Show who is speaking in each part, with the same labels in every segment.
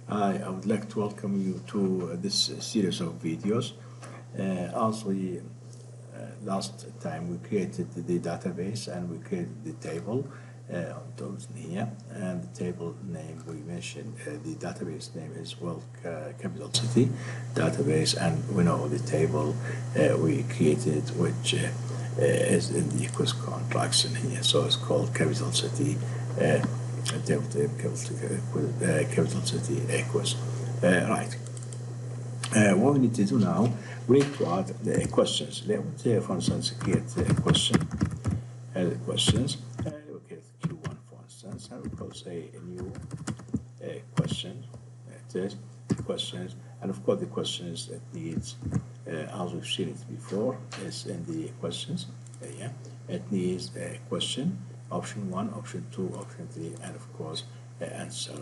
Speaker 1: Hi, I would like to welcome you to this series of videos. Last time we created the database and we created the table on those here. And the table name we mentioned, the database name is Capital City Database, and we know the table we created, which is in the equals contracts in here. So it's called Capital City. Capital City equals. Right. What we need to do now, we need to add the questions. Let's say, for instance, create a question. Questions. We create Q1, for instance, and we will say a new question. It is questions, and of course the questions it needs, as we've seen it before, is in the questions. Yeah, it needs a question. Option 1, option 2, option 3, and of course the answer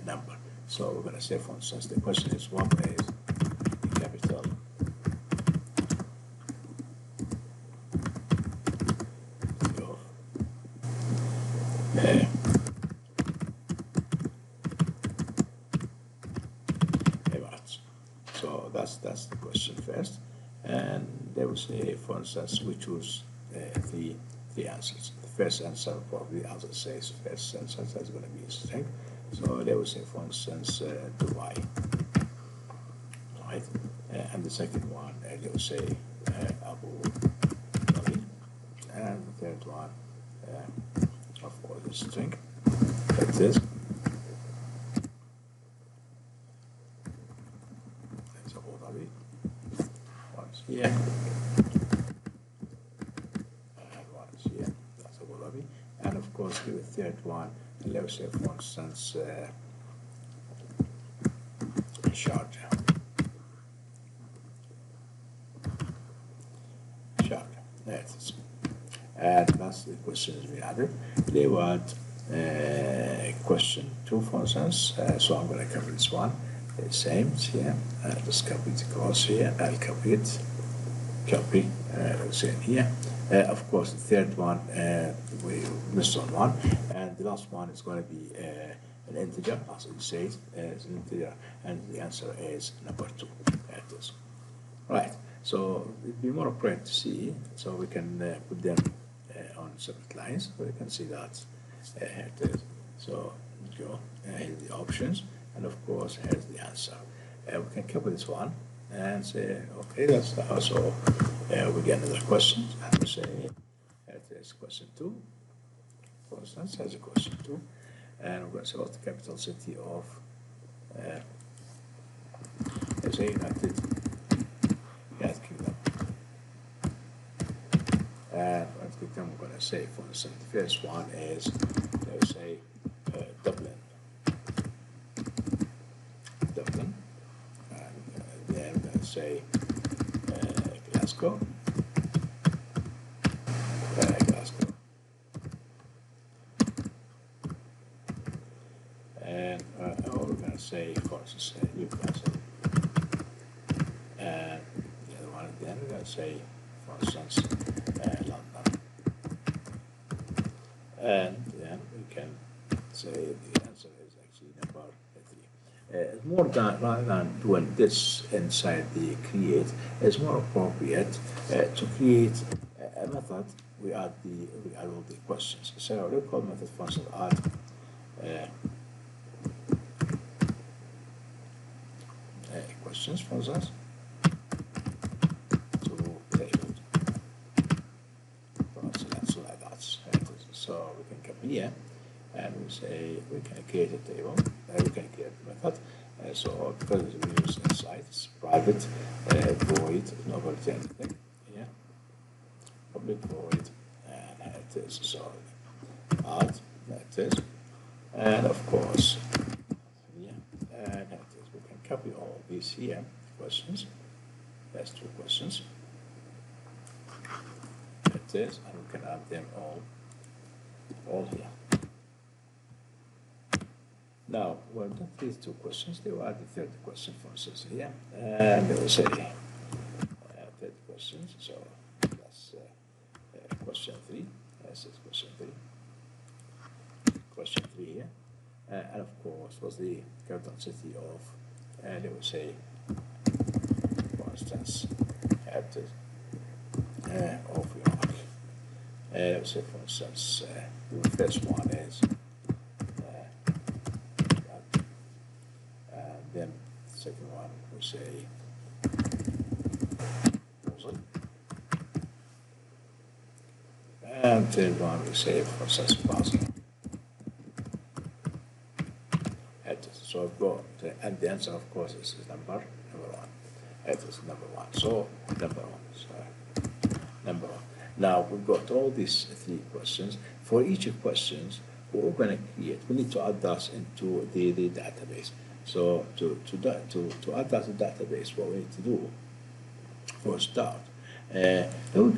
Speaker 1: number. So we're going to say, for instance, the question is what is the capital of Emirates. So that's the question first, and they will say, for instance, we choose the answers. The first answer probably, as it says, first answer is going to be a string. So they will say, for instance, Dubai, right? And the second one, they will say Abu Dhabi, and the third one, of course, the string. Like this. That's Abu Dhabi. Once here. And of course, give a third one, and let's say, for instance, Sharjah. That is. And that's the questions we added. They want question 2, for instance. So I'm going to cover this one. The same here. I'll just copy it across here. I'll copy it. Copy. Same here. Of course, the third one, we missed on one, and the last one is going to be an integer, as it says, as an integer, and the answer is number 2. That is. Right, so it'd be more apparent to see, so we can put them on separate lines, so we can see that here it is. So, go, here's the options, and of course, here's the answer. We can copy this one and say, okay, that's also, we get another question, and we say, it is question 2, for instance, has a question 2, and we're going to say, what's the capital city of, let's say, United Kingdom. And we're going to say, for instance, the first one is, let's say, Dublin. Say Glasgow, and we're going to say, of course, Newcastle, and the other one, then we're going to say, for instance, London, and then we can say the answer is actually number 3. More than rather than doing this inside the create, it's more appropriate to create a method. We add all the questions. So we call method function add questions for us to table. So like that. So we can come here and we say we can create a table. We can create a method. So because we use inside, it's private void, nobody anything. Yeah, public void, and it is. So add that is, and of course, yeah, and that is. We can copy all these here questions. That's 2 questions. That is, and we can add them all here. Now, we're done these 2 questions. They will add the third question, for instance, here, and they will say third questions. So that's question 3. This is question 3. Question 3 here, and of course was the capital city of, let me say, for instance, of Iraq. Let's say, for instance, the first one is, and then the second one we say Mosul, and third one we say, for instance, Basra. So I've got, and the answer, of course, is number one. It is number one. So number one. So number one. Now we've got all these three questions. For each question, what we're going to create, we need to add that into the database. So to add that to the database, what we need to do for a start, we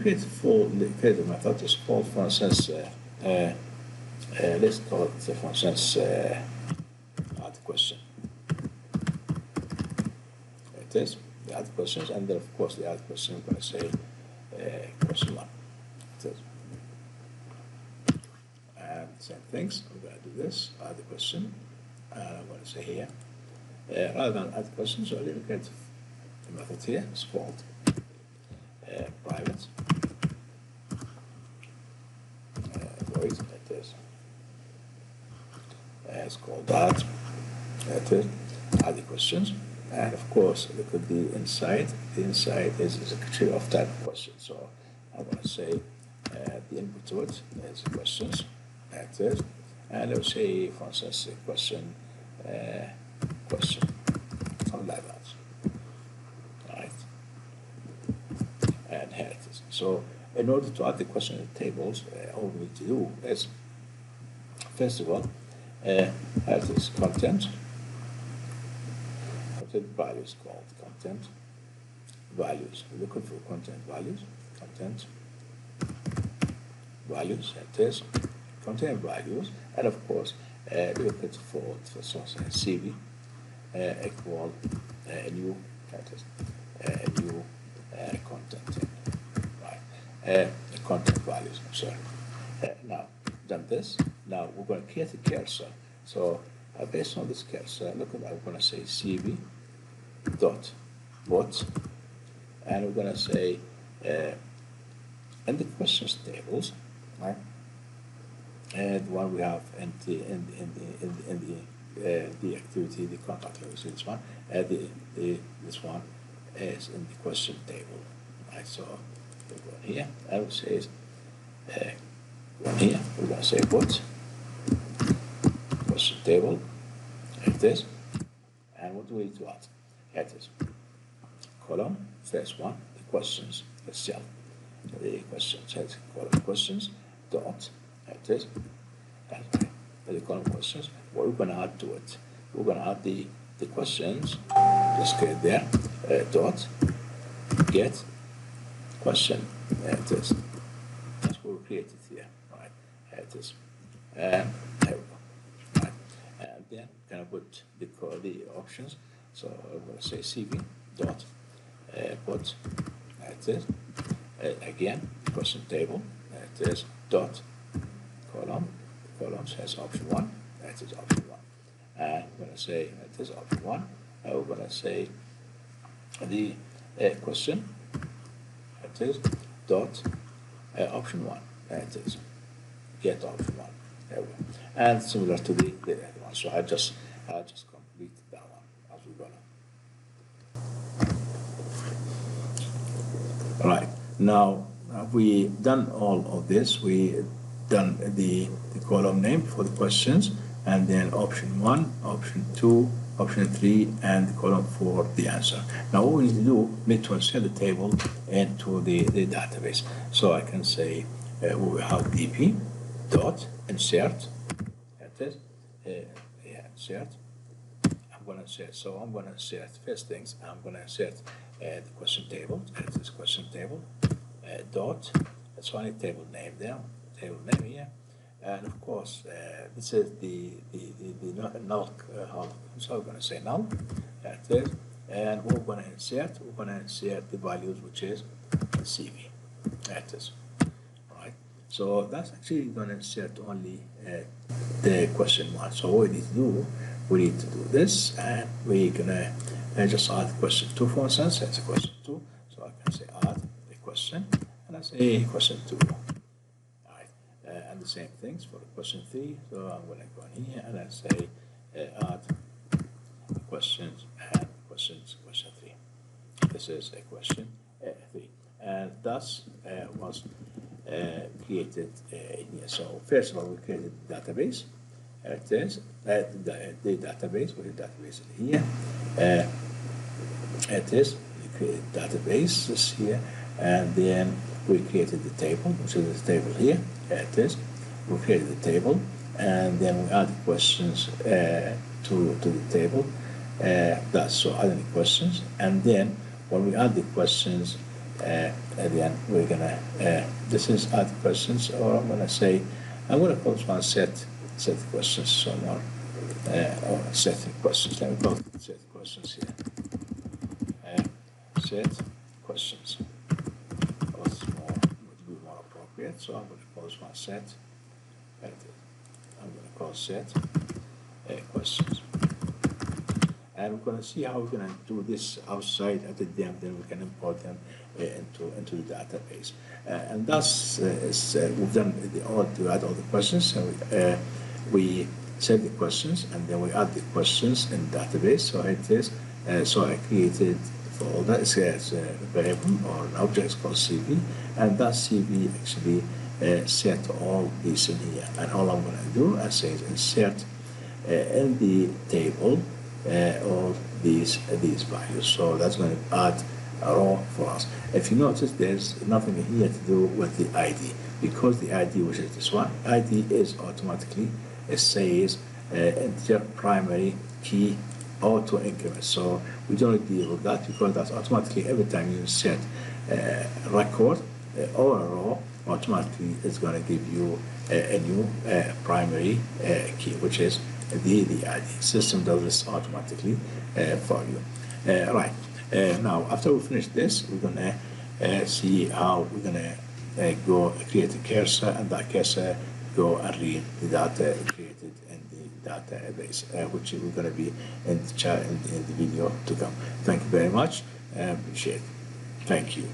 Speaker 1: create a method. It's called, for instance, let's call it, for instance, add question. It is the add questions, and then of course the add question, we're going to say question one. It is. And same things, we're going to do this, add the question, and I'm going to say here, rather than add questions, so I'll create a method here. It's called private void. It is. It's called add. It is. Add the questions, and of course look at the inside. The inside is a tree of type question. So I'm going to say the input to it is questions. That is, and let's say, for instance, question, something like that. Right. And here it is. So in order to add the question in the tables, all we need to do is, first of all, here it is content. Content values called content values. We're looking for content values. Content values. It is content values, and of course, look at for source CV equal new new content, right? Content values. I'm sorry. Now done this. Now we're going to create a cursor. So based on this cursor, look at, I'm going to say CV dot what, and we're going to say in the questions tables, right? And one we have in the activity, the contact activity, this one, this one is in the question table, right? So we go here, I will say one here, we're going to say what question table, like this, and what do we need to add? Here it is. Column, first one, the questions itself. The questions, here's column questions, dot, like this, and the column questions. What we're going to add to it? We're going to add the questions, just get there, dot, get, question, there it is. That's what we created here, right? Here it is. And there we go. Right. And then can I put the options? So I'm going to say CV dot put, that is, again, question table, that is, dot, column, columns has option one, that is option one. And I'm going to say, that is option one, and we're going to say the question, that is, dot, option one, that is, get option one, there we go. And similar to the other one, so I just complete that one as we're gonna. Right, now have we done all of this? We done the column name for the questions, and then option one, option two, option three, and the column for the answer. Now what we need to do, we need to insert the table into the database. So I can say we have dp dot insert, that is, insert. I'm going to insert, so I'm going to insert first things, I'm going to insert the question table, that is question table, dot, that's only table name there, table name here, and of course this is the null column, so we're going to say null, that is, and what we're going to insert, the values, which is CV, that is, right, so that's actually going to insert only the question one. So what we need to do, we need to do this, and we're gonna just add question two, for instance. It's a question two, so I can say add a question, and I say question two. All right, and the same things for question three. So I'm gonna go in here and I say add questions and questions question three. This is a question three, and thus was created in here. So first of all, we created the database. It is the database. We have database in here. It is we created database this here, and then we created the table, which is the table here. It is we created the table, and then we added questions to the table. That's so adding questions, and then when we add the questions, at the end we're gonna this is add questions, or I'm gonna say I'm gonna call this one set questions. So now or set questions. Let me call it set questions here. Set questions. What's more would be more appropriate? So I'm gonna call this one set. I'm gonna call set questions. And we're going to see how we're going to do this outside at the them, then we can import them into the database. And thus, we've done to add all the questions, and we set the questions, and then we add the questions in the database. So it is, so I created for all that, it's a variable or an object called CV, and that CV actually set all these in here. And all I'm going to do, I say, is insert in the table all these values. So that's going to add a row for us. If you notice, there's nothing here to do with the ID, because the ID, which is this one, ID is automatically, it says integer primary key auto increment. So we don't deal with that, because that's automatically every time you insert a record or a row, automatically it's going to give you a new primary key, which is the ID. System does this automatically for you. Right. Now, after we finish this, we're going to see how we're going to go create a cursor, and that cursor go and read the data created in the database, which we're going to be in the video to come. Thank you very much. Appreciate it. Thank you.